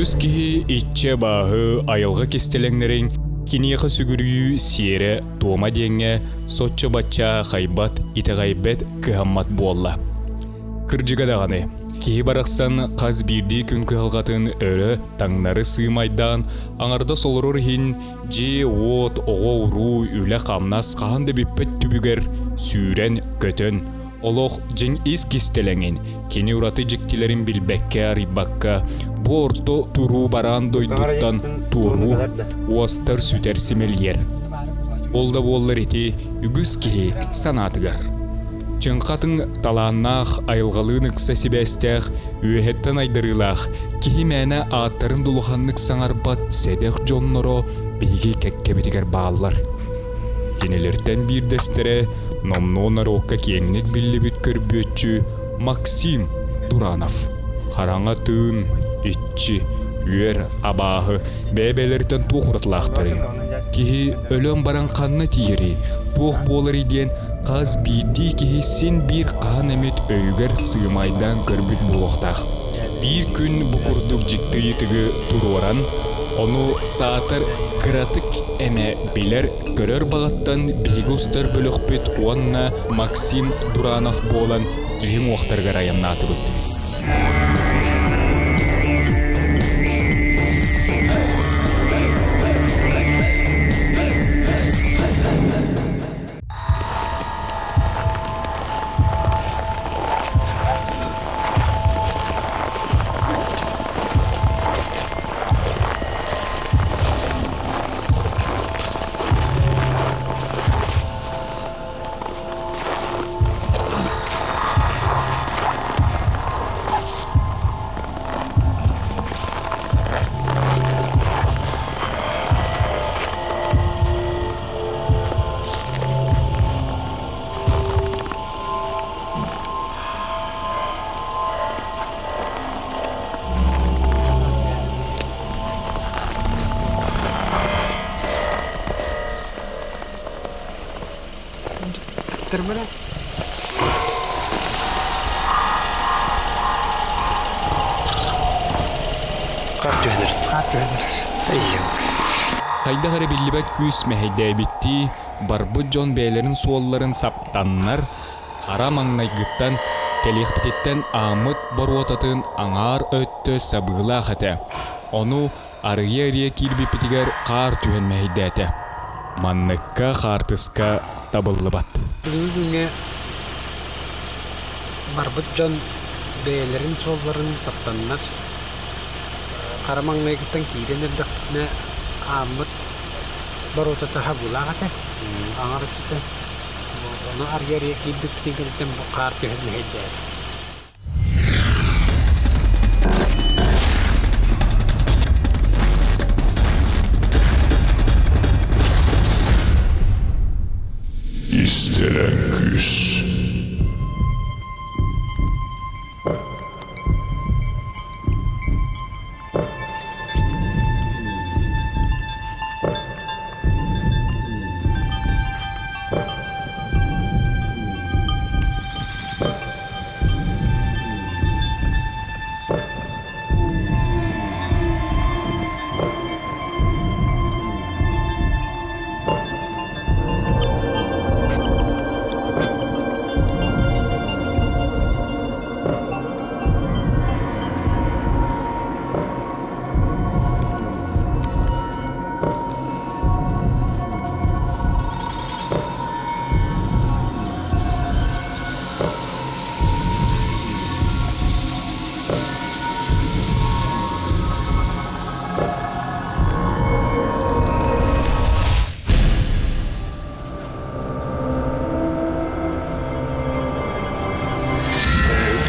Үгіз кихи итче бағы айылға кестеленлерин кинеха сүгүрүү сиере туома деңе сотчо бачча хайбат итегайбет кыхаммат буолла. Кыржыга даганы кихи барақсан қаз бирди күнкү алгатын өрө таңнары сыймайдан аңарда солорор хин же от ого уруу үле камнас каанды биппет түбүгер сүүрен көтөн олох жин ис кистеленин кини ураты жиктилерин билбекке арибакка бу орто туруу бараан дойдуттан тууру уастар сүтер симельер. Олда боллар ити үгүс кихи санатыгар. Чынқатын талааннах айылгалыынық сәсібәстәқ үйәттен айдырылақ кихи мәні аттарын дулуханнык саңарбат сәдәқ жонноро бейге кәккебетігер бағалар. Кенелерден бір дәстері номнонар оққа кеңнік білі бүткір бөтчі Максим Дуранов. Қараңа тыын, итчі, үйер, абағы, бәбелерден туқыратлақтары. Кихи өлім баран қанны тиері, туқ болар иден қаз бейді кихи сен бір қан әмет өйгер сыймайдан көрбіт болуқтақ. Bir күн бұқырдық жікті етігі тұруаран, оны саатар кыратык әмә білер көрер бағаттан бейгустар бөліқпет уанна Максим Дуранов болан кихин уақтарға райамнаты бұд. Termina. Kartı öder. Hayda hara billibet küs meheyde bitti, barbı John Beylerin suolların saptanlar, kara mangnaygıttan, kelihbitetten Ahmet Boruatatın anar öttü sabıgla hate. Onu arıya kilbipitiger kar tühen meheydete. Mannıkka kartıska tabıllıbat. Bugüne barbı John Beylerin suolların saptanlar, Karamangnaygıttan kiirenerdakne Ahmet Boruatatı habula hate. Anar öttü. Onu arıya kilbipitigerden kar tühen meheydete. İstenen küs.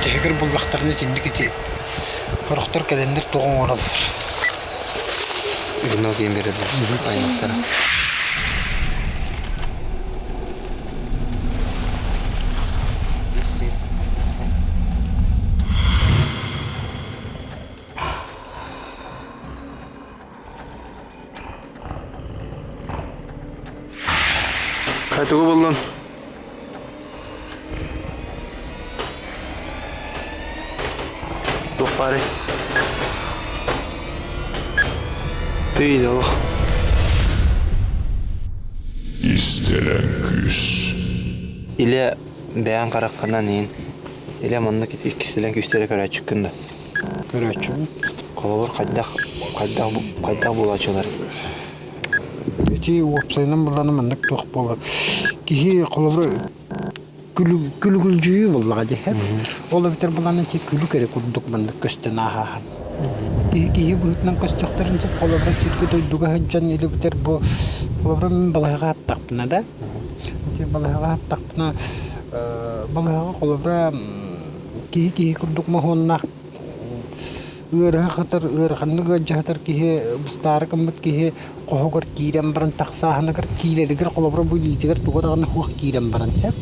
Tekrar bullaklarını tindik eti. Horoktor kalender toğun oralar. Bunu okuyayım bir adım. Aynaklara. Kaytığı buldun. Yok bari. Tıydı bak. İstelen küs. İle beyan karakkandan in. İle manlık ikisilen küstere köre çıkkında. Көрәчүн. Kolabor kaydaq bulaçılar. Эти опцияның буланы мындык тох болар. Кихи колобра күлгүлжүү буллага дихеп. Ол битер буланы тек күлү керек курдук мындык көстөн аха. Кихи бутнан көстөктөрүн тек колобра сирке дойдуга хаджан или битер бу колобра мен балага аттакпына да. Тек балага аттакпына балага колобра кихи курдук махоннак ырха хатар ырханныга жахтар кихе бустар камбат кихе кохогор кирем баран таксаханагар килелигер колобра бу литигер тугадагны хуак кирем баран хеп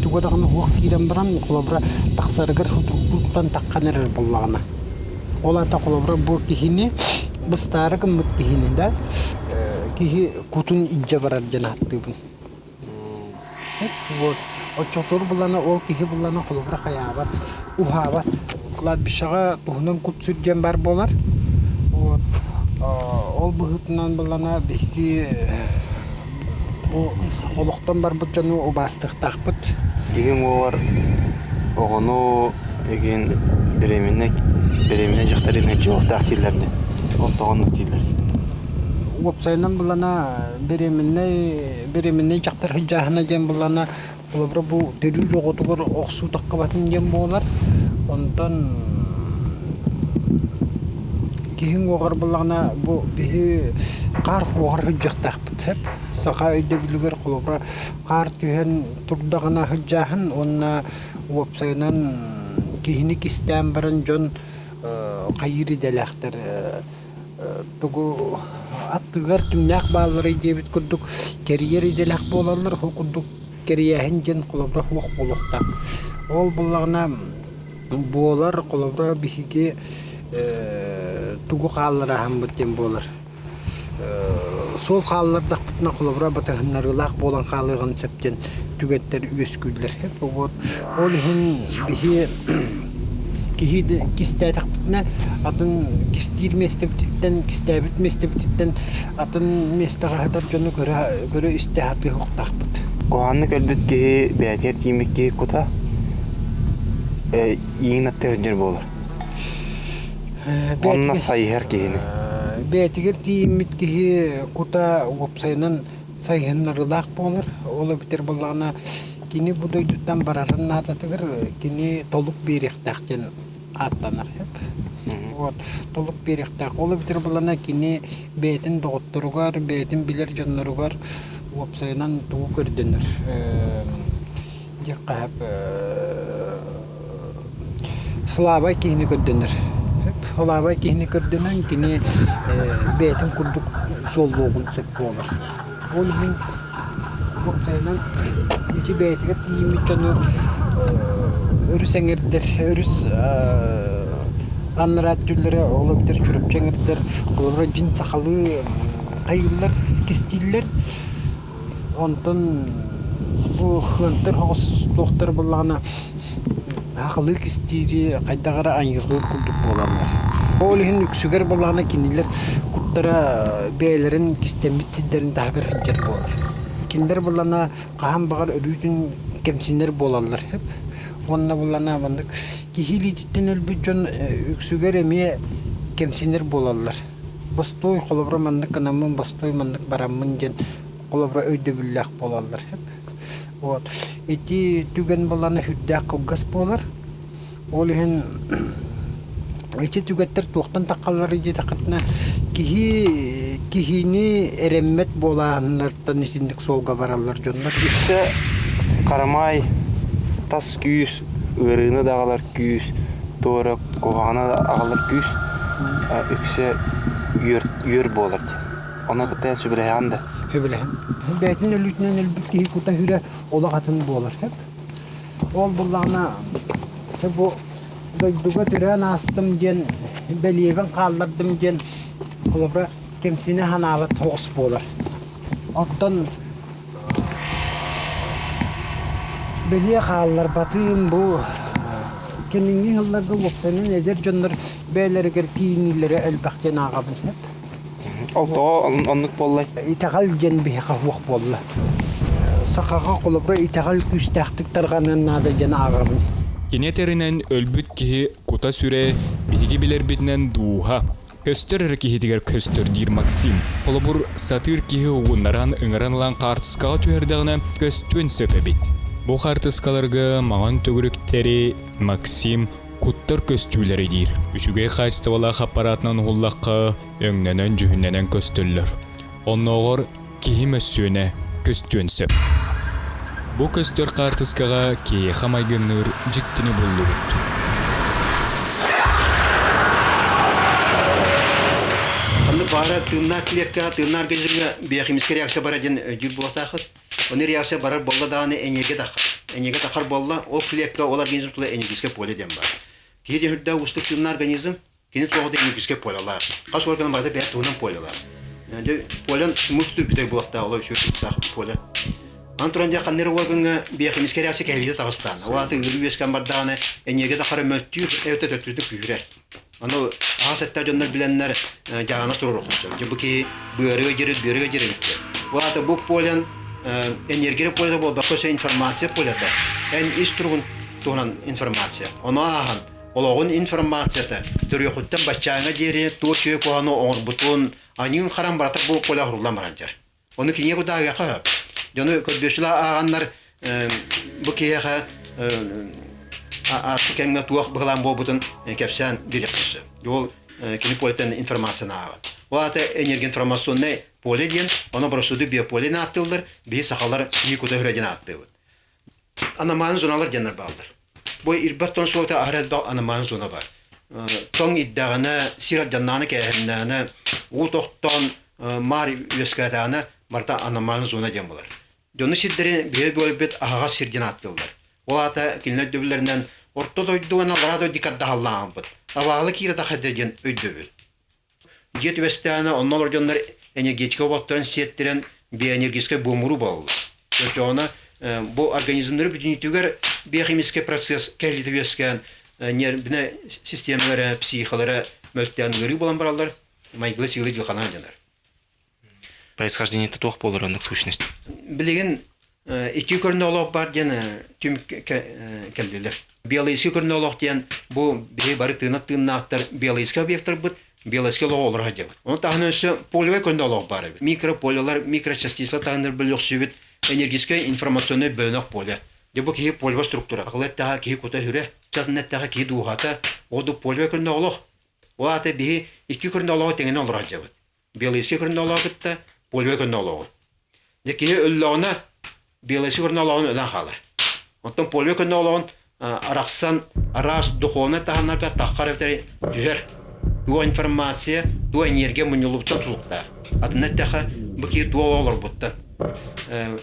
тугадагны хуак кирем баран колобра таксарыгер хутуктан такканер боллагына олата колобра бу кихини бустар камбат кихини да кихи кутун ижja барар жанаттыбын вот очотор булана ол кихи булана колобра хаябат ухабат Лад бишага тухнан кут сүрден бар болар. Вот. Ол бухутнан булана бихки олоктон бар бутжану обастык такпыт. Деген олар оғыну еген беременне жақтарына жоқ тақтилерді. Ол тоғынлық дейлер. Опсайнан булана беременне жақтар хыджахына ген булана олабра бу дөрү жоготугор оксу таккабатын ген болар. Ondan kihin oğar bulağına bu bir kar oğar hıcacak hep sağa öde bilgiler kolobra kar tühen turdağına hıcahın onna websaynan kihinik istem baran jon kayri delakter tugu attıgar kimyak bağları debit kurduk keriyeri delak bolarlar hukuduk keriyahin jen kolobra huk bolukta ol bulağına Bolar kolobra bihige tugu qallara ham bitken bolar. Sol qallarda qıtna kolobra batahınlarılaq bolan qalığın septen tügetler üsküller hep o olhin bihi kihide kiste taqtna atın kistir mestebitten kistabit mestebitten atın mestaga hadar jonu göre istihatlı hok taqtı. Qoğanlı köldüt ki bəyətər yemek ki kuta yiyin atte hüncür bolur. Onna sayıher kihini. Bəyətigir tiyimit kihi kuta websaynan sayıhınlarılaq bolur. Ola biter bolağına kini bu doyduttan bararın atatıgır kini toluk beriqtaqten atlanır hep. Toluk beriqtaq. Ola biter bolağına kini bəyətin doğutturugar, bəyətin bilir jonlarugar websaynan tuğu gördünür. Jaqqa hep Slavay kihini gördünür. Slavay kihini gördünen kini beytin kurduk solluğun sep olur. Onun bu sayılan içi beytiga tiyimi çonu örüs engerdir, örüs anırat türleri olabilir, çürüp çengirdir, olur cin sakalı kayırlar, kistiller. Ondan bu hıntır hoğuz doktor bulağına Haqlık istiri qaydagara ayıqlı kulduk bolanlar. Olihin üksüger bolana kiniler kuttara beylerin kistemitsizlerin dağır hıccar bolar. Kinler bolana qahan bağır örütün kemsinler bolarlar hep. Onna bolana bandık kihili titten ölbücön üksüger emiye kemsinler bolarlar. Bastoy kolobra mandık anamın bastoy mandık baramın gen kolobra öydü billah bolarlar hep. Вот. Эти түген баланы хүддәк кылгас болар. Олиһен эти түгәттер туктан таккаллары ди такытна кихини эреммет боланнардан исиндик солга баралар жоннар. Иксе карамай тас күйүс, ырыны дағалар күйүс, тоора ковағана ағалар күйүс. Иксе үйөр болар. Ona kıtayan sübülehan da. Hübülehan. Beytinin ölütünden elbette kuta hüre olağatın bolar hep. Ol bullağına bu doyduga türen astım gen beliyeven kaldırdım gen olabra kemsine hanalı toğus bolar. Ondan beliye kallar batıyım bu kendini yıllarda voksanın ezer canlar beyleri ger kiyinilere elbette ağabın hep. Олтоо оннук боллай. Итагал жен бихе вох болла. Сакага кулубра итагал күстәхтик тарганан нада жана агабын. Кинетеринен өлбүт кихи кута сүре биги билер битнен духа. Көстөр кихитигер көстөр дир Максим. Колобур сатыр кихи угуннаран ыңыранлан картыскага түердегіне көстүн сөпебит. Бу картыскаларга маған төгүрүктери Максим куттар көстүүлери дир. Үшүгей качтыбала аппаратынан хуллакка өңнөнөн жүхүнненен көстөллөр. Онногор кихи мөссүнө көстүн сөп. Бу көстөр картыскага кие хамайгынныр жиктини буллубут. Канды бара тынна клекка тыннар гезинге биохимический реакция бара ден жүр булатахыт. Оны реакция барар болла даны энергия тахар. Энергия тахар болла ол клекка ол организм тула энергическое поле дем бар. Киде хүрдә устык тынна организм кенет тогда энергическое поле ала. Каш орган барда бер тунан поле ала. Де полен мукту бите булакта ала шүр тах поле. Антронде каннер органга биохимический реакция кәлиде тагыстан. Ваты үрүескән барданы энергия тахар мөлтүр эвте төтүдү күрә. Аны асетта жоннор биленнер жагана туруру. Бу ки бөрөгө жирит. Ваты бу полен энергия поле бол бакоса информация поле да. Эн истругун туган информация. Онаган ологун информацияда төрөкөттөн бачаңа жери тошуй кону оңбутун анын харам барата бу поле хуруламаранжар. Оны кине кудага кап. Жону көдөшла аганнар бу кияга кемге туак быгылан болбутун кепсен директорсы. Жол кинеполитен информацияны алган. Вата энергия информационный поле ден, оны бросуды биополе аттылдар, би сахалар икута хүрәден аттыбыт. Анаман зоналар денер балдар. Бу ирбат тон сота арада анаман зона бар. Тон иддагана сират жаннаны кәһеннәне, у токтон мар үскәтәне марта анаман зона ден булар. Жоны сиддере биополе ага сирден аттылдар. Вата кинләр дөбүләреннән ортодойдуана барадо дикатта халлаамбыт. Авалы кирата хәдерген өйдөбүл. Жет вестана оннолор жоннор энергетика боттан сеттерен биоэнергический бумуру болду. Жона бу организмдер бүтүнүтүгөр биохимический процесс келиди вескен нервный системалары, психикалары мөлттәнгөрү болан баралар. Майгылы сыйлы жылкана жанар. Происхождение тох болор оннук сущность. Билеген iki көрнөлөк бар жана түм келдилер. Биологический көрнөлөк ден бу бир бары тыйнаттар биологический объекттер бут. Биологический логолар хадеп. Оны тагынысы полевой көрнөлөк бар. Микрополелар, микрочастицалар тагыныр бөлөк сөбүт энергический информационный бөлөк поле. Дебу ки полевой структура. Агылаттага ки кота хүрө, чатнаттага ки дугата, оду полевой көрнөлөк. Оата би iki көрнөлөк теңен алар хадеп. Биологический көрнөлөк полевой көрнөлөк. Деки өллөөнө биологический көрнөлөк өлөн халар. Онтон полевой көрнөлөк араксан арас духовный тагынарга таккарыптары түһөр. Дуа информация, дуа энергия мунюлуптан тулукта. Аднаттаха бики дуа олар буттан.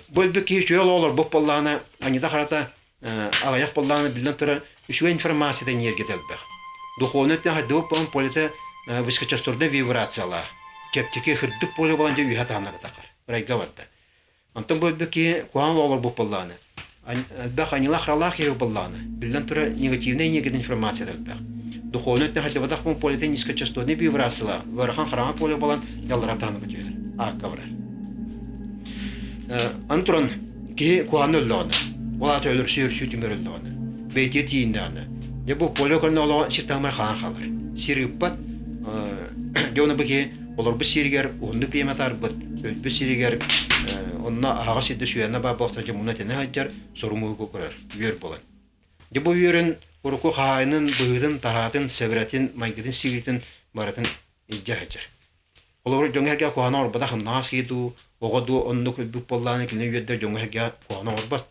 Бул бики жол олар буп болланы, анида харата агаяк болланы билден тура үшү информация энергия телбек. Духовный таха дуп он полите высокочастотный вибрациялар. Кептики хырдык поле боланча уятана такар. Райга барда. Антон бул бики куан олар буп болланы. Бах анила хралах ев болланы. Билден тура негативная информация телбек. Духовный тахадда вадах пон полите низкочастотный вибрациялар. Варахан храма поле болан ялратаны битер. Кавра. Антрон ки куанылланы. Вала төлөр сүйрсү тимерланы. Бейте тиинданы. Я бу поле көрнөлө ситамар хан халар. Сириппат жона беге олар бу сиригер онды приматар бут. Бу сиригер онна ага сидде сүйәнә ба бактыр жемуна тене хаҗар соруму көрөр. Йөр болан. Я бу йөрен Уруку хайнын, бұйдын, тағатын, сәбірәтін, майгыдын, сигетін, баратын идя хаджар. Олар жоңерге куана орбада хамнаас кейду, оғаду онны көлбік болланы келіне үйеддер жоңерге куана орбад.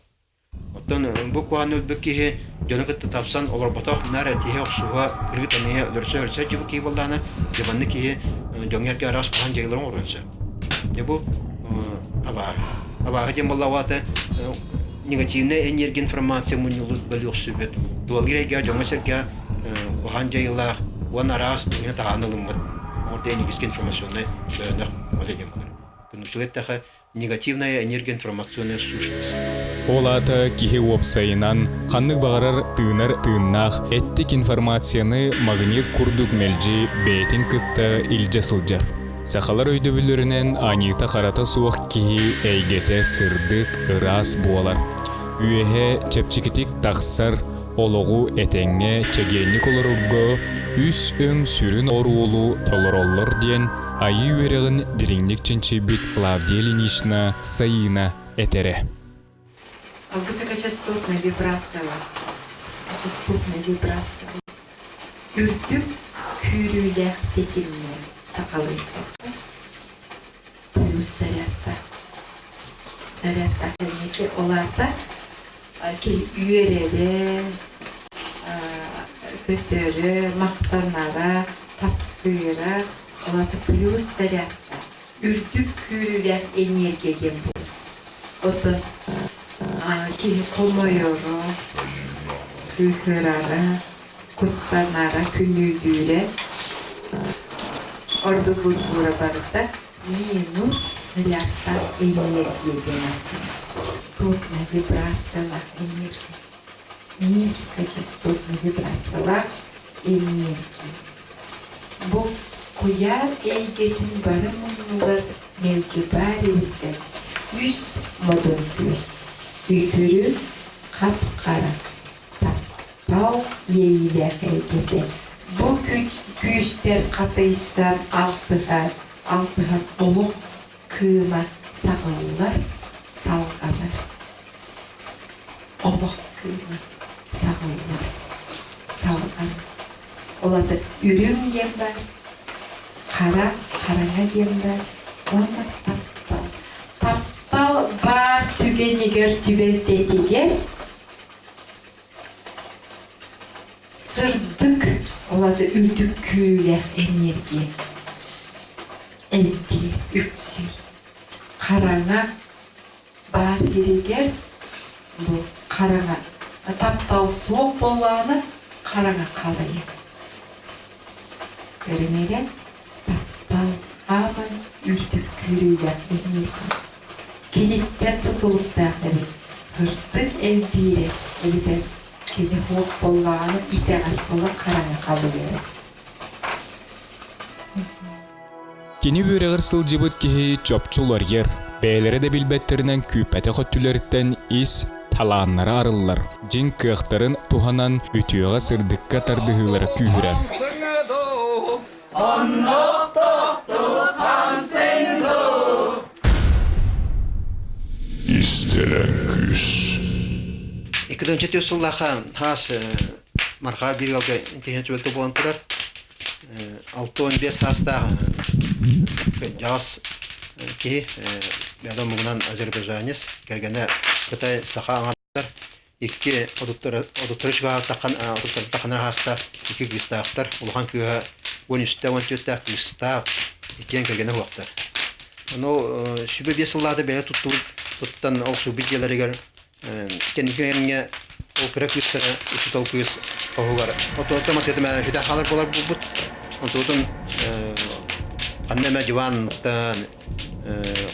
Оттан бұл куана өлбік кейі жоны күтті тапсан, олар батақ нәрі тейе оқсуға кіргіт анығы өлірсе өлірсе жібі кей болланы, жебанны кейі жоңерге арас куан жайларын орынсы. Жебу абағы жем болла ваты негативная энергия информация мунюлут бөлөк сөбөт. Дуалгиреге жоңосерге куан жайлар, уан арас бігіне тағанылымыд. Орда энергический информационный бөлінақ олеген болар. Тынушылеттаға негативная энергия информационная сущность. Олата кихи уопсайынан қаннық бағарар тыынар тыыннақ әттік информацияны магнит курдук мелжи бейтін кытта илже сылжар. Сақалар өйдөбүлөрүнен анита қарата суық кихи әйгете сырдык ырас буолар. Үйеhe чепчикитик тақсар олоғу этеңе чегенник олоругго үс өң сүрін оруолу толороллор диен айы үйерегін дириңник чинчибит Клавдия Ильинична сайына этере. Высокочастотная вибрация. Высокочастотная вибрация. Үрдүк күйрүүлер текилме сакалы. Плюс зарядта. Зарядта келмеке оларда ки үйерері, көтөрі, мақтанара, таптыра, оларда плюс зарядта. Үрдүк күйрүүлер энергия дем бұл. Отын ки колмойору, күйхөрары, куттанара, күнүдүре, орду культура барыта минус зарядта энергия демек. Частотная вибрациялар энергия. Низкочастотная вибрациялар энергия. Бұл куяр эйгетин бары муннулар мелчебари үттен. Үс модун күз. Үйкүрү кап-кара. Таппау ейілер эйгети. Бұл күстер катайсан алтыға олық кыма сағылар, салғанар. Олық кыма сағылар, салған. Олады үрім дем бар, қараңа дем бар, оны таппау. Таппау бар түбенігер, түбелтетігер, сырдык олады үрдік күйлер энергия. Элпир, үксір, қараңа бар берегер, бұл қараңа. Таппау соқ болғаны қараңа қалайы. Көрінеген таппау аман үрдік күйлер энергия. Келеттен тұтылып тағдыры, ғырттық элпире, әлбәр. Кені хоқ болғаны итәң асқылы қараңа қалайы. Кені бөрегір сылжыбыт кихи чопчулар ер. Бәйлері де билбеттерінен күпәті қөттілеріттен ис таланнары арылар. Жин кықтарын туханан үтіуға сырдыққа тардығылары күйірер. İstenen küs. 2004 жыллаха хас марха bir yılda internet өлтü болан тұрар. 6-15 хастағы жас ки бәдам мұғынан Азербайжанец кергені Қытай саха аңартар. Екі одуттары шыға тақанар хаста екі кристақтар. Улған күйі 13-14 кристақ екен кергені уақтар. Сүбі 5 жыллады бәйі тұттан ол сүбі келерігер кенігеріне ол кірі күстері үші тол күз қоғығар. Отоғыттамат етіме жүдә қалар болар бұл бұд. Онтуытын қаннәмә диванықтан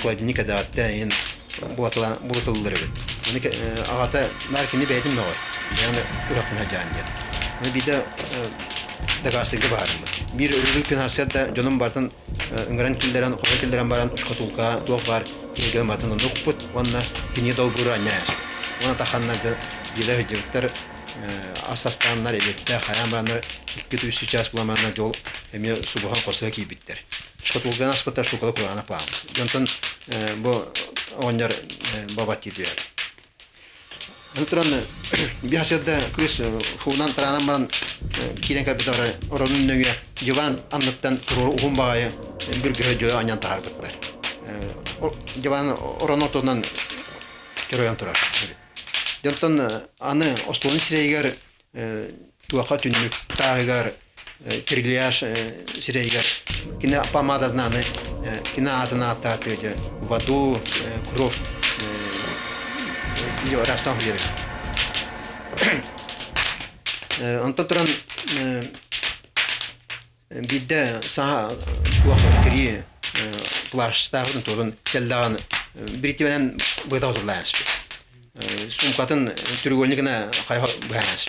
холодильник әдәғатта бұлатылылары бұд. Ағата наркені бәйдім мағар. Яғни үрақтың хәджан деді. Биді дағастығы бағарым бұд. Bir ürülük gün hasiyatda canım bardan ıngıran kilderan, koca kilderan baran uşkatulka, tuğ var, ilgili batın onu kuput, onunla bini dolguru anlayar. Ona taxanlar gile hücretler, asastanlar, elette, hayamranlar, ilk üstü ças bulamanlar yol, hem subuhan kostuğa ki bitler. Uşkatulka nasıl batar ştukalı kurağına pağım. Yontan bu onlar babat gidiyor. Anıtıran bir hasiyatda kız hunan taranan baran kiren kapitarı oranın nöge civan anlıktan uğun bağıyı bir görücüye anyan tahar bitler. Civan oranın ortadan körüyen turar. Yontan anı ostolun sireygar tuaqa tünlük tağıgar kirliyaj sireygar kine pamadadın anı kine adına atatıydı vadu krov rastan hüleri. Ondan turan bir de saha tuaqa kiri plaştağın torun kellağın biritilen bıda oturlayans. Sumkatın türgölününe kayha bıhanas.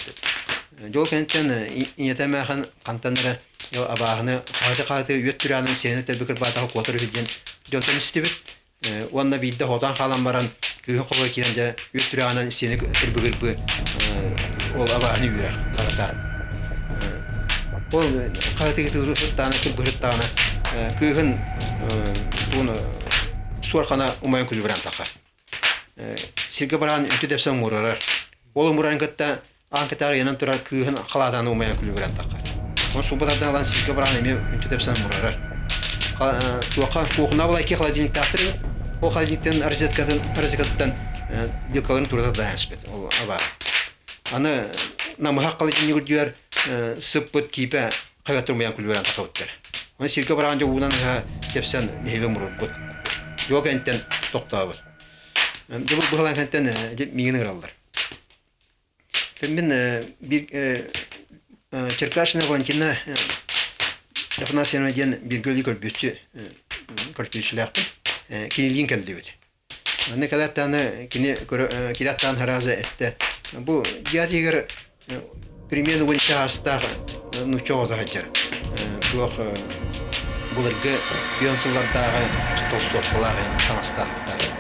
Jol kentten inetemağın kantanlara Yo abahını qatı yöttüranın seni tebikir batağı qotur hüccen jontan istibit. Onda bidde hodan kalan baran köyün qola kirende yöttüranın seni tebikir bu ol abahını yürür qata. Ol qatı gituru tane tebikir tane köyün bunu suarxana umayın kulübran taqa. Sirge baran ütü depsen murar. Ol muran katta ankatar yanan turar köyün qaladan umayın kulübran taqa. Он субботадан алан сирге баран эме үнтү деп сан мурарар. Туака кухна бала ки холодильник тахтыр. О холодильниктен розеткадан белкаларын турада даянспет. Ол аба. Аны намха холодильник дюар сыппыт кипе кайга турмаян күлбөран такабыттар. Оны сирге баран жогунан депсен небе мурбут. Yok enten токтабыт. Дебу быгалан enten мигенер алдар. Темен bir Черкашина Валентина Афанасьевна ден биргөли көрбүчү көрчүлөк кинилин келди бит. Аны калаттаны кираттан хараза этте. Бу диатигер примерно вынча аста ну чого захачар. Тух булыргы бионсылардагы столстоклары тамаста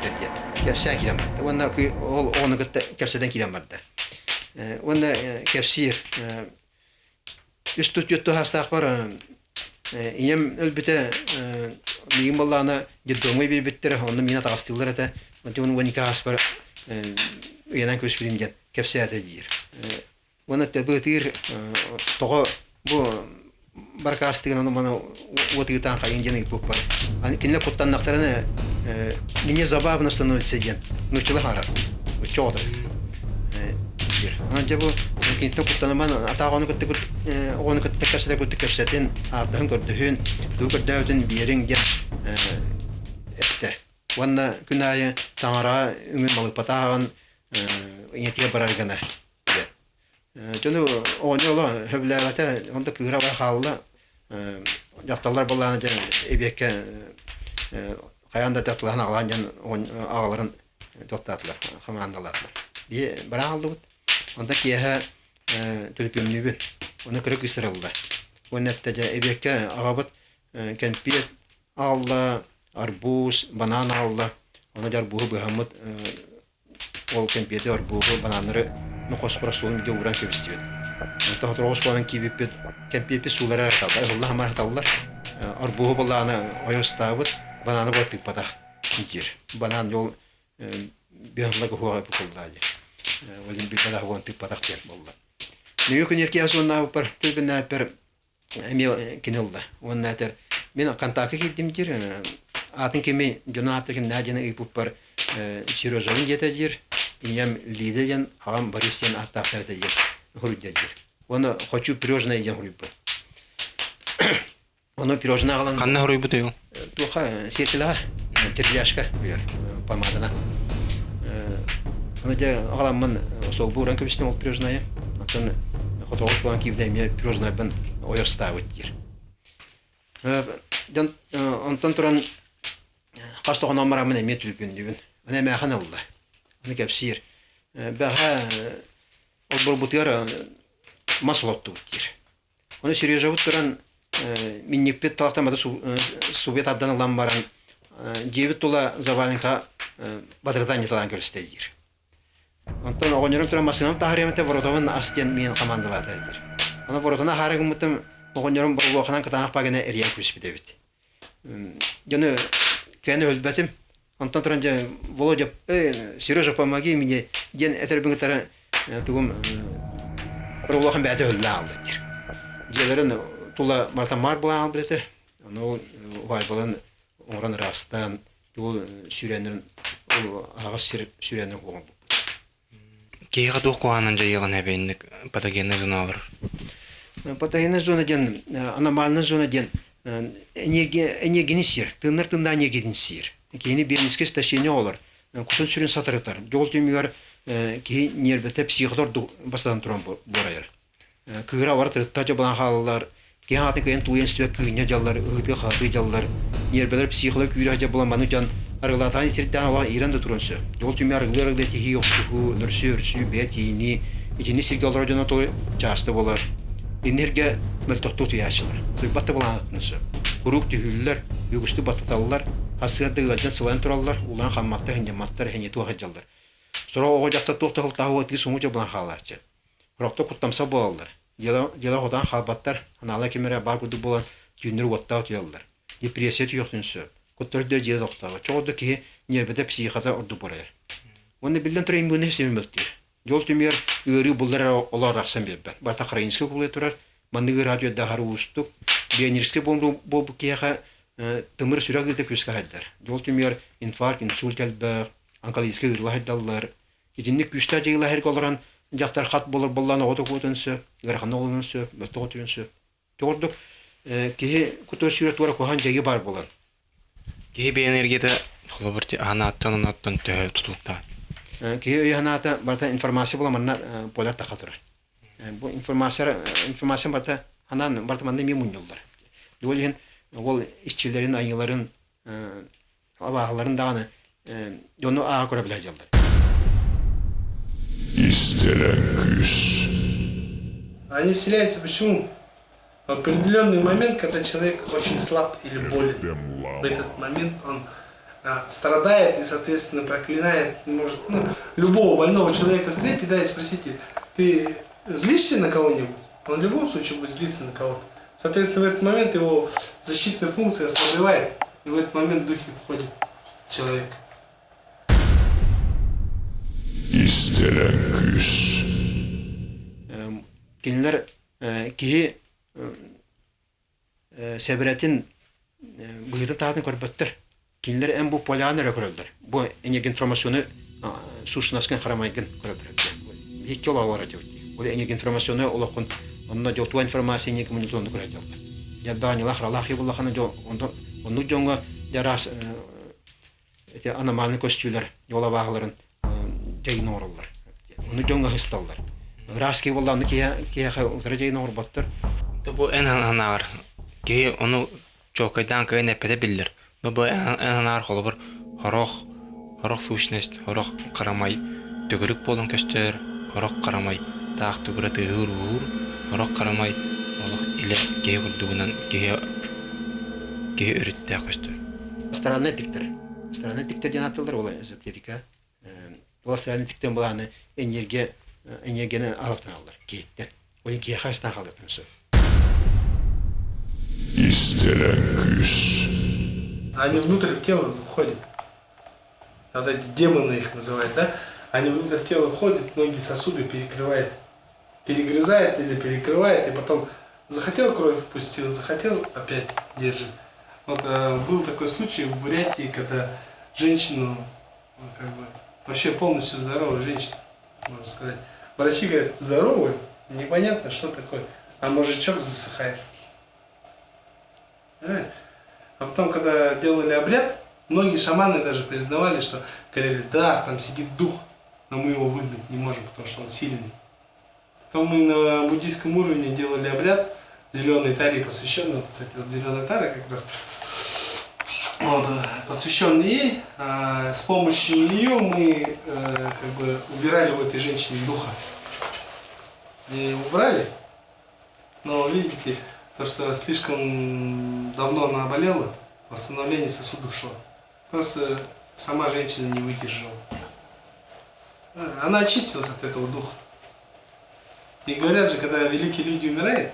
дерде. Кепсә килем. Онда ол оны гытта кепсәдән килем барды. Онда кепсир Üstü yuttu hastaq var. İyem elbette miyim ballana ciddomu bir bittir. Onu mina tağastıllar ete. Onun vanika hasbar yanan köşkülüm gen. Kepsiyate dir. Ona tebetir toğa bu barkastıgın onu bana otıgıtan kayın gene ipuk var. Hani kinle kuttan naktarını minye zababına становится gen. Nuşçılı harar. Çoğudur. Anca bu kinto kuttanman ata onu kuttakasla kuttakasatın abdan gördüğün dukurdağın birin gel ette. Wanna kunaya tanara ümün malık patağın yetiye barargana. Çünkü o ne ola hüblerate onda kıra var halla yaptılar ballarına ebeke kayanda tatlıhan ağlancan ağların doktatlar hamandalar. Bir bara aldı. Onda kiyaha tülpümlübün. Onu kırık ısırıldı. O nettece ebeke ağabıt kempiyet aldı, arbuz, banan aldı. Ona jar buhu bihamut ol kempiyeti arbuhu bananları nukospora suğun bir de uğran kebistiyet. Onda hatır osmanın kibipet kempiyeti sulara atallar. Allah hamar atallar. Arbuhu balağına oyostavut, bananı batık patak. Nikir. Banan yol bihamla kuhuğa yapıkuldadı. Olin bir kadar wanti patak diye bolla. Ne yok ki ya sonra par tübüne per emi kinilda. Onlar der men kantaki gittim dir. Atın kimi Jonathan kim najene ipup par Sirozovun yetedir. İyem lideren ağam Borisyan ataklar der. Hurudjadir. Onu хочу пирожное я hurub. Onu пирожное alan. Kanna hurub diyor. Tuha sirkila teryaşka diyor. Pamadana. Надя аламын собуран көбістен ол пирожная. Антон хотоғыз болан кейбдәме пирожная бін ойырставыт дир. Антон тұран қастығын амарамын әме түліпін дейбін. Әне мәқан алды. Әне кәпсир. Бәға ол бұл бұтығар масылотты бұт дир. Оны сережа бұт тұран миннеппет талақтамады субет аддан алан баран. Жебіт тұла завалынға батырдан еталан көрісті дир. Антон оғынырым тұран масынам тағыреметі воротовын астен мен қамандылады дир. Аны воротына харығым мұтым оғынырым бұл оқынан қытанақ бағына әриян көріспеді бет. Жаны кәні өлбәтім. Антон тұран жа Володя, Сережа, помоги мне. Ген әтірбіңі тары тұғым бір олақын бәті өлі алды дир. Жерлерін тұла Марта Мар болан білеті. Оны ұғай болан оңыран растан ол сүйренерін ағыз сүйренерін қоған бұл. Кейға дух куанан жайыған әбейіндік патогенный зона бар. Патогенный зона ден, аномальный зона ден, энергияны сир, тыныр-тында энергияны сир. Кейіні берініске стащение олар, құтын сүрін сатырықтар. Жол түймегер кей нербеті психотор бастадан тұран борайыр. Кыгыра бар тырытта жабылан қалылар, кей атын көйін туйын стебек күйіне жаллар, ұғыты қаты жаллар, нербелер психолог күйірі жабыламаны жан, арғылатаны терден ола иранда тұрынсы. Жол түйме арғыларыгда тихи оқтығы, нұрсы, үрсі, бәт, ейіні, етені сирге олар жана той часты болар. энергия мөлтөктү туяшылар. Батта буланатнысы. Курук түһүлләр, югусты батталар, хасыгы галжан сылан тураллар, улан хамматта хинжаматтар хини туахаҗаллар. Сора ого жақта тоқтығыл тағы өтілі соңғы бұлан қалачы. Құрақта құттамса болалар. Дела ходан қалбаттар, анала кемері бар күді болан түйіндір өтті өтелілер. Депрессия түйіқтін сөп. Құттырды деді тоқтағы. Чоғырды ке нербеді психата ұрды бұрайыр. Оны білден тұрайын бұны семен мөлттер. Жол түмер үйірі бұлдар олар рақсан бербір. Барта қарайынскі құлай тұрар. Мандығы радиода ғары ұстық. Бейнерскі бол кеға тымыр сүрек үлді көзгі хайдар. Жол түмер инфаркт, инсульт әлбәқ. Анкалийский ырлахай даллар. Идинник күстә җыйла һәр колран жактар хат булыр булланы отык утынсы, гарханы олынсы, бөтө утынсы. Тордык ки куту сүрәт вара кохан җыйы бар булан. Ки бе энергияда хлобырти анаттан тө тутукта. Ки яната барта информация була манна полата хатыр. Бу информация барта анан барта манда мемун юллар. Дөлген ол işçilerin айыларын абагаларын даганы Дону аға көре біле жалдар. Истерен күс. Они вселяются почему? В определенный момент, когда человек очень слаб или болен. В этот момент он страдает и, соответственно, проклинает. Может, любого больного человека встретить, да, и спросите, ты злишься на кого-нибудь? Он в любом случае будет злиться на кого-то. Соответственно, в этот момент его защитная функция ослабевает, и в этот момент в духе входит человек. İsteren küs. Кинлер ки себреtin быйды таатын көрбөттөр. Кинлер эм бу полянера көрөлдөр. Бу энерgia информацияны сушнаскан харамайгын көрөлдөр. Бик жол алар деп. Бу энерgia информацияны олокун онда жотуа информация не коммуникационды көрөлдөр. Я данила хралахи буллаханы жо онда жонга жарас эти аномальный костюлер yola bağların jayın orullar. Onu jonga hıstallar. Raski bollandı ki утра jayın orbattır. Bu en anar ki onu çokaydan kayın epede bilir. Bu en anar holubur horok suşnest, horok karamay tügürük bolun köster, horok karamay tağ tügüre tığır uğur, horok karamay oluk ile geyi vurduğundan geyi ürütte köster. Странный тиктер ден атылдар ол эзотерика. Ол странный тиктен буланы энергияны алыптан алдар. Кейттен. Ол кей хастан халыптан сö. İsteren küs. Они внутрь тела входят. Вот эти демоны их называют, да? Они внутрь тела входят, многие сосуды перекрывает. Перегрызает или перекрывает, и потом захотел кровь впустил, захотел опять держит. Вот был такой случай в Бурятии, когда женщину, вообще полностью здоровую женщину, можно сказать. Врачи говорят, здоровая, непонятно, что такое. А мужичок засыхает. Понимаете? А потом, когда делали обряд, многие шаманы даже признавали, что говорили, да, там сидит дух, но мы его выгнать не можем, потому что он сильный. Потом мы на буддийском уровне делали обряд, зеленой таре посвященный, вот, кстати, вот зеленая тара как раз, вот, посвященный ей, с помощью нее мы убирали у этой женщины духа. И убрали, но видите, то, что слишком давно она болела, восстановление сосудов шло. Просто сама женщина не выдержала. Она очистилась от этого духа. И говорят же, когда великие люди умирают,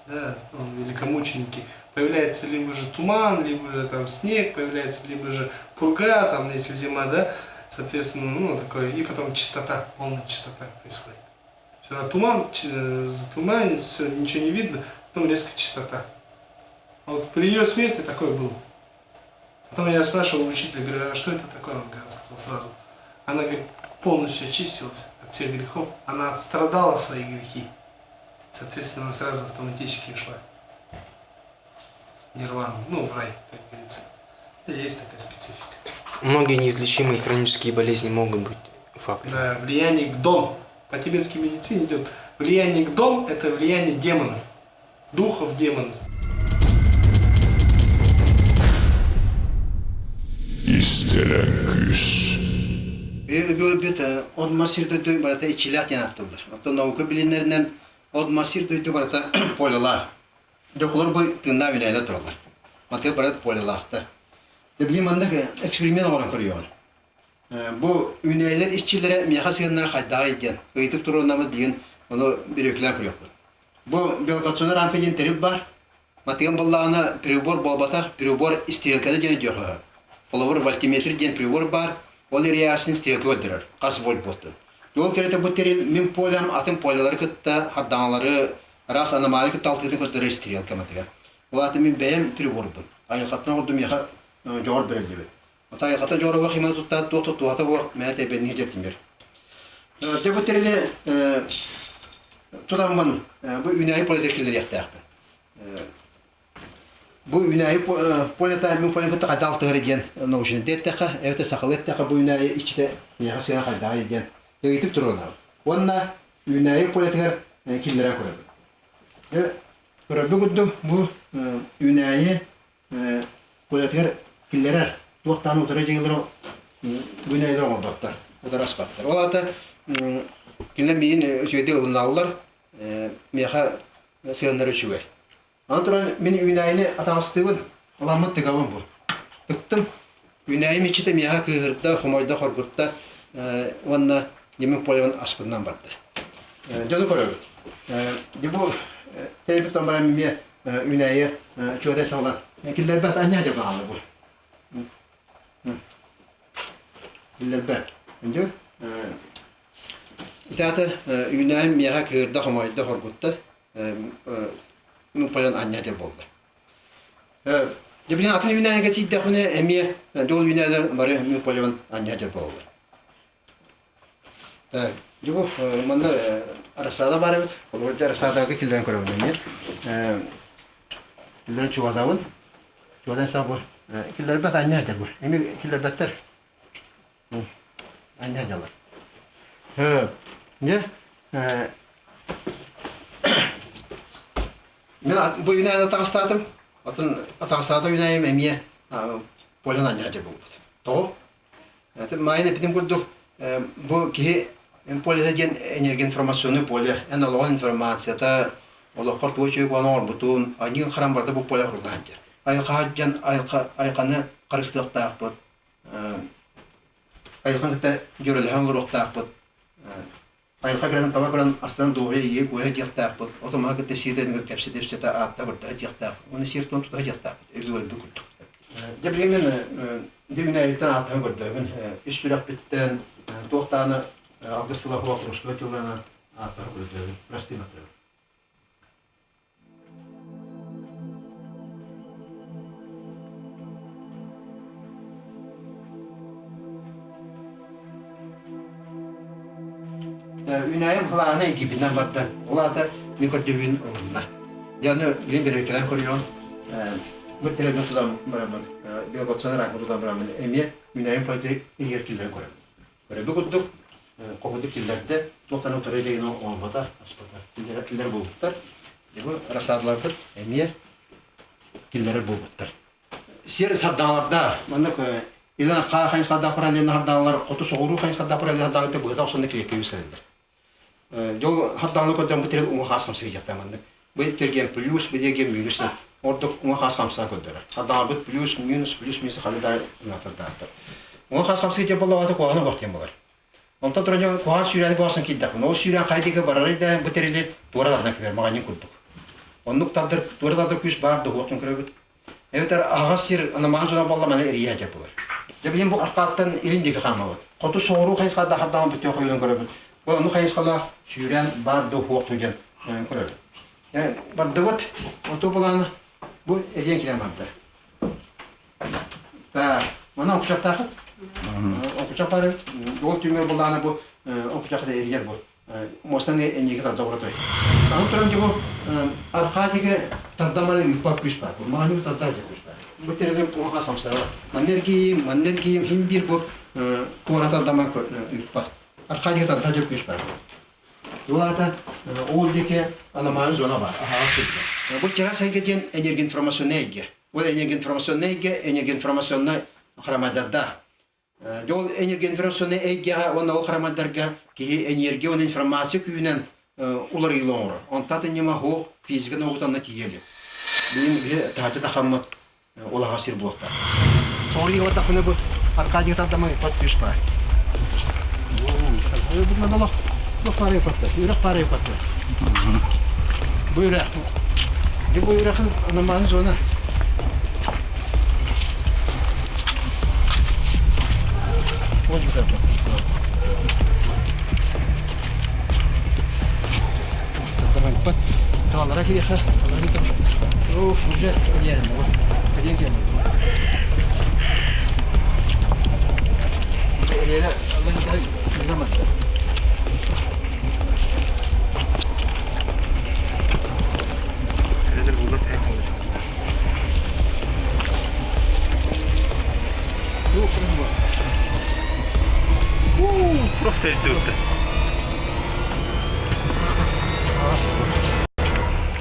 да, великомученики, появляется либо же туман, либо же там снег, появляется либо же пурга, там, если зима, да, соответственно, такое, и потом чистота, полная чистота происходит. Все, туман, затуманится, все, ничего не видно, потом резко чистота. А вот при ее смерти такое было. Потом я спрашивал у учителя, говорю, а что это такое? Он сказал сразу. Она, говорит, полностью очистилась от всех грехов, она отстрадала свои грехи. Соответственно, она сразу автоматически ушла в нирвану, в рай, как говорится. Есть такая специфика. Многие неизлечимые хронические болезни могут быть фактором. Да, влияние к дом. По тибетской медицине идет влияние к дом, это влияние демонов, духов демонов. İsteren küs. Bir olma sirde barata içilat yanattılar. Hatta nauka bilimlerinden Od masir duydu barata polala. Doktor bu tınna üneyle turlar. Matı barat polalahta. De bilim anda eksperiment olan kuruyor. Bu üneyler işçilere miyahasınlar hayda ediyen. Kıytıp turunamız diyen onu bir yükler kuruyor. Bu belkatsona rampedin terip var. Matığın ballağına pribor bolbata, pribor istirelkada gene diyor. Olabur voltimetri diyen pribor var. Ol riyasını istirelki öldürür. Kas volt botu. Yol kerete bu teril min polam atın polaları kıtta hardanaları ras anomali kıtta altı kıtta istirelki matıga. O atın min beyem pribor bu. Ayakatına ordum yaha jor bereldi. Ata ayakatına jor vakı imanı tutta tutu ata vak meyate ben niyetim bir. De bu terili tutamman bu ünayi politikleri yaptı. Bu ünayi polita min polita kadal tığırıgen noşun detteqa evet saqaletteqa bu ünayi içte niyasına kadal edigen yitip dururlar. Onna ünayi politiker killere kurur. Evet. Bu guddu bu ünayi politiker killere toqtan oturacaklar bu ünayiler olmakta. O da raspattır. O da killer min şeyde olunarlar. Miha sığınları çüve. Antron min ünayını atamastığın olamı tıgavın bu. Tıktım. Ünayım içi de miha kıhırda, humayda, horgutta onna yemin polyvan aspından battı. Canı koruyor. Bu telebikten bana miha ünayı çoğudan sağlan. Killer bat anne acaba anlı bu. Killer bat. Önce İtaate ünayım miha kıhırda, humayda, horgutta Nupayan anne de oldu. Cebilen atın üneye geçti de kone emiye dolu üneler var Nupayan anne de oldu. Da bu manda arasada var evet. Orada arasada ki kilden koyalım emiye. Kilden çuvadavın. Çuvadan sabır. Kilden bat anne de bu. Emiye kilden batter. Anne de var. Ne? Ben bu ünayda atastadım. Atastadım ünayım emiye. Polan anca bu. Doğru. Yani mayne bizim kurduk. Bu ki polya gen enerji informasyonu polya. En olan informasiya ta ola kort bu şey konu butun. Aynı haram barda bu polya kurulacak. Ayqacan ayqanı qarışlıqta bu. Ayqanı da görülən ruhta bu. Ayqa gelen tabakran aslan doğru iyi koya diyakta bu. Otomatik tesirden kapsede işte atta burada diyakta. Onu sirton tuta diyakta. Evvel bu kurdu. Debrimin demine elten atta kurdu. Ben iş sürekli bitten tohtana algısıyla kurulmuş ötülene atta kurdu. Rastimatı. Ünayım kılağına ekibinden battı. Ola da mikrodübün olunma. Yani yeni bir ülkeden kuruyor. Bu televizyon sudan beraber, bir kotsana rakı sudan beraber emiye ünayım politiği yer kilden kuruyor. Böyle bir kudduk, kokuduk killerde, toktan oturuyla yine olmada, aspata, killer bulutlar. Bu rasadlar kut, emiye killere bulutlar. Sir sabdanlarda, bana ilan kayın sadda paralel hardanlar, kotu soğuru kayın sadda paralel hardanlar da bu kadar sonra kıyıkıyız kalırlar. Yol hatta kodan bu tren umma hasam sıyacak tamamdır. Bu tergen plus bir tergen minus. Orada umma hasam sakıdır. Hatta bu plus minus halde natarda. Umma hasam sıyacak vallahi koğana vaktim var. Ondan sonra koğan süreli koğasın kiddak. O süren kaydığı bararı da bu terli doğradan ver mağani kurduk. Onun tadır doğradan kuş barda hoğun kırıp. Evet ağasır ana mağazına vallahi bana eriye yapılır. Debilim bu arqattan elindeki xanma. Qotu soğuru kayıs kadar hadan bitiyor koyun kırıp. Onu kayıs kala süren barda hoğ tujan kırıp. Yani bardavat otobalan bu eriyen kilen barda. Da mana okuşak takıp okuşak var. Yol tümür bulana bu okuşak da eriyer bu. Mostan enjeki tarafta var. Ama turan bu arqadaki tadamara yupak kuş var. Bu mani tadda kuş var. Bu terede bu hasamsa. Mannerki him bir bu tuarata dama yupak. Arqadaki tadda kuş var. Yolada oldaki anamaz zona var. Bu kira sengejen enerji informasyonu ege. Bu enerji informasyonu haramadada. Yol enerji informasyonu ege ona o haramadarga ki enerji ve informasiyon künen улар илоңор. Онтаты нема хо физика наукатанна тиеле. Бин бе тахта тахаммат олага сир блокта. Сори вот так бу Аркадий тадамы подпишка. Бу надало. Бу паре патта. Юрак паре патта. Буйрак. Ди буйрак на манзона. Вот это. Давай, تعال راكي يا اخي اوف وجات يعني بعدين كمل لا الله يسعدك نعم هذا البولات هيك просто идёт.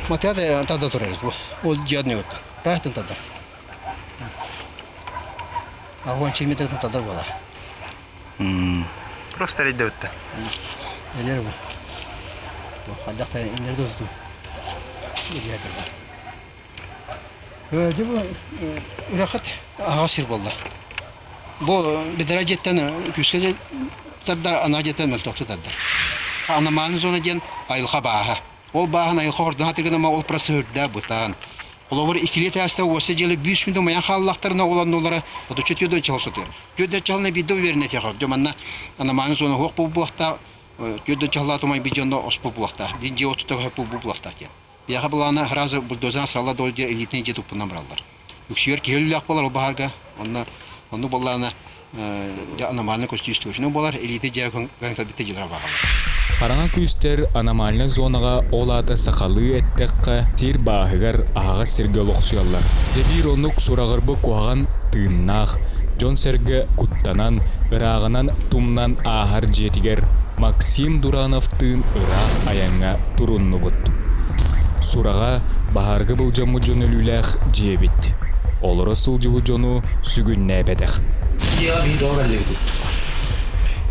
Вот это тогда турез. Вот дядный вот. Так тогда. А вон чемитет тогда была. Просто идет. Элерво. Вот отдохта инердо тут. Дебо ирахат агасир болду. Бу бидражеттен күскеже тогда она где-то мелтокты тогда. Ана маны зона ден айылга баха. Ол баһан айылга ордун хатыргына ма ол процедурда бутан. Олар икилете аста осы жылы 5 минут маян халлактарына оланнолары ото чөтөдө чалсатыр. Жөдө чалны бидо верне тягап. Жоманна ана маны зона хок бу буакта жөдө чаллату май бидонда оспу буакта. Бинже отто хап бу буакта кен. Яха булана хразы бульдозан сала долде элитне жетип намралдар. Үксөр келлак болар баһарга. Онну боллана аномальный костюм. Ну болар элите жагын ганкабите жыра багалар. Параңа күстер аномальный зонаға олата сақалы әттәққа тир баһыгар ағаға сірге лоқсуялар. Жебир онук сурағырбы куаған тыыннақ, жон сәргі куттанан, ырағынан тумнан ағар жетігер Максим Дурановтың ырақ аяңа турунны бұд. Сураға бахарғы бұл жамы жоны үліләқ жебет. Олыры сыл жывы жону сүгін нәбәдәқ.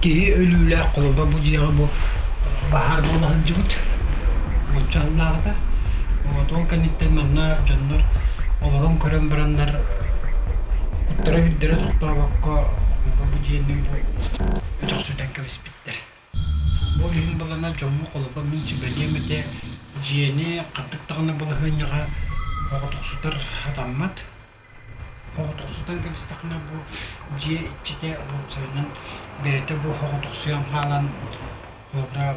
Киһи өлүләк кулба бу җыгы бу бахар булган җибут. Мочалларда. Отон каниттен манна җаннар олорон көрәм бараннар. Куттара биддере токтабакка бу җыйның бу тохсудан кебиспиттер. Бу лин багана җомму кулба минчи белемете җыйны каттыктыгына булганга тохсутар хатаммат. Тохсудан кебистакна бу җый ичте булсанын берете бу тохсуян халан Обра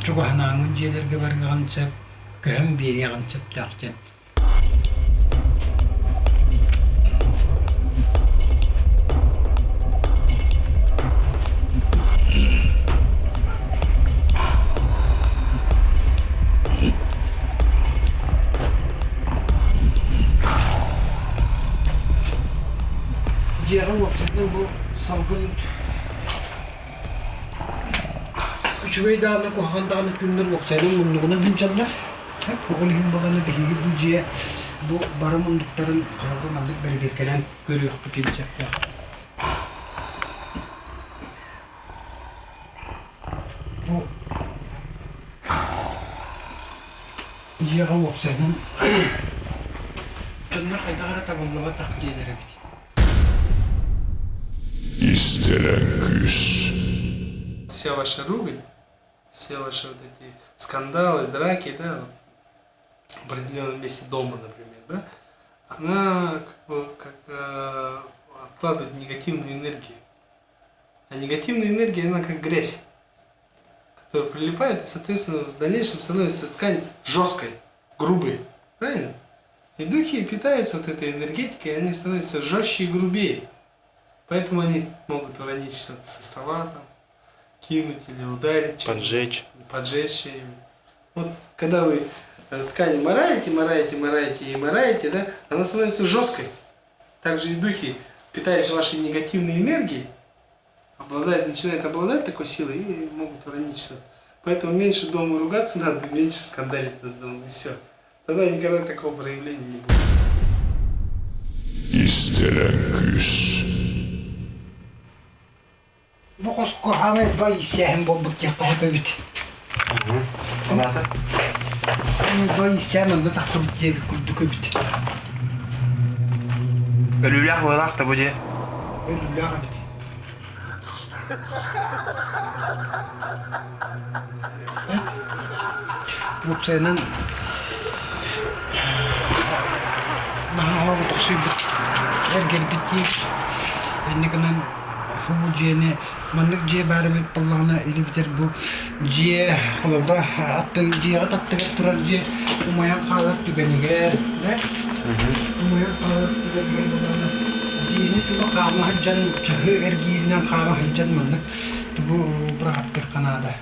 чугахнаның жерлерге барганча көм берганча тактен. Жері оқсының бұл салғын Üçüvey dağına kohan dağına tümler okçayla munduguna hınçallar. Hep oğulihim bağını behiyi bu ciye bu barı mundukların kavga mallık belirkelen görüyor bu kimsepte. Bu ciye kav okçayla tümler kaydağına tamamlama takviyeleri biti. İstenen küs. Вся ваша ругань, все ваши вот эти скандалы, драки, да, в определенном месте дома, например, да, она откладывает негативную энергию. А негативная энергия, она как грязь, которая прилипает, и, соответственно, в дальнейшем становится ткань жесткой, грубой, правильно? И духи питаются вот этой энергетикой, они становятся жестче и грубее. Поэтому они могут уронить что-то со стола, там, кинуть или ударить, поджечь. Вот когда вы ткань мораете, да, она становится жесткой. Также и духи, питаясь вашей негативной энергией, начинают обладать такой силой и могут уронить что-то. Поэтому меньше дома ругаться надо, меньше скандалить над домом, и все. Тогда никогда такого проявления не будет. İstenen küs. Bu kosku hamet bay isyahem bu bıkkı yapı bit. Салата. Бай сәнәнді тақтыр бітегі күрді көбіт. Ölülях ойлақ та бұде. Өлілі ағады. Бұл сайынан Мағауы тұқсы бүт. Әргел бітейік. Әнігінен бұл жиені Маннык же бары бит боллағына или битер бұл же қолабда аттың жеға таттыға тұрар же умаян қалар түгенігер. Умаян қалар түгенігер болағына жиені түгі қама хыджан чығы әргейінен қама хыджан маннык түгі бірағаттыр қанада.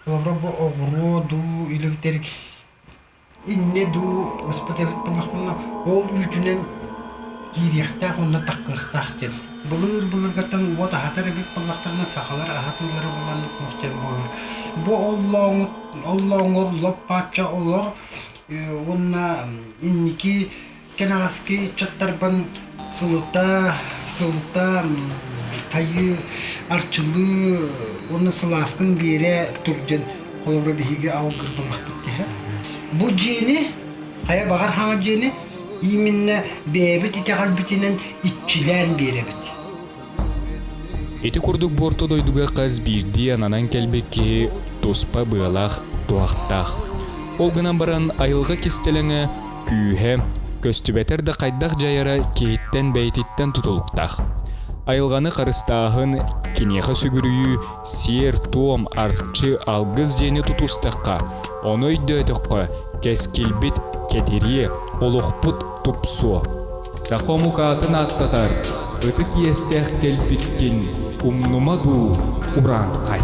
Қолабда бұл оғыру ду или битер инне ду ғыспателік болақпына ол үлтінен кирияқтақ онна таққықтақ ден. Бұлыр гаттан ота хатары бит боллақтарына сақалар ахатылары боланлық мұхтен болыр. Бұ Аллахыңыр лоппача олар онна инники кенағаски чаттарбан сылыта қайы арчылы оны сыласкын бере түрден қолыбыр бейге ауғыр болақ бітті. Бұ жені, қая бағар хаңа жені, именно бейбіт итеғал бітінен итчілән беребіт. Эти курдук борто дойдуга қаз бирди ананан келбекке туспа быалах туақтақ. Ол гынан баран айылға кестелеңе күйе, көстүбетер да қайдақ жайара кейттен бәйтиттен тұтылықтақ. Айылғаны қарыстағын кенеға сүгірүйі сер, том, арчы, алгыз жені тұтустаққа, оны өйді өтіққа, кескелбет, кетерие, олықпыт тұпсу. Сақомукатын аттатар, өті киестех келпіткен, умнумаду уран қай.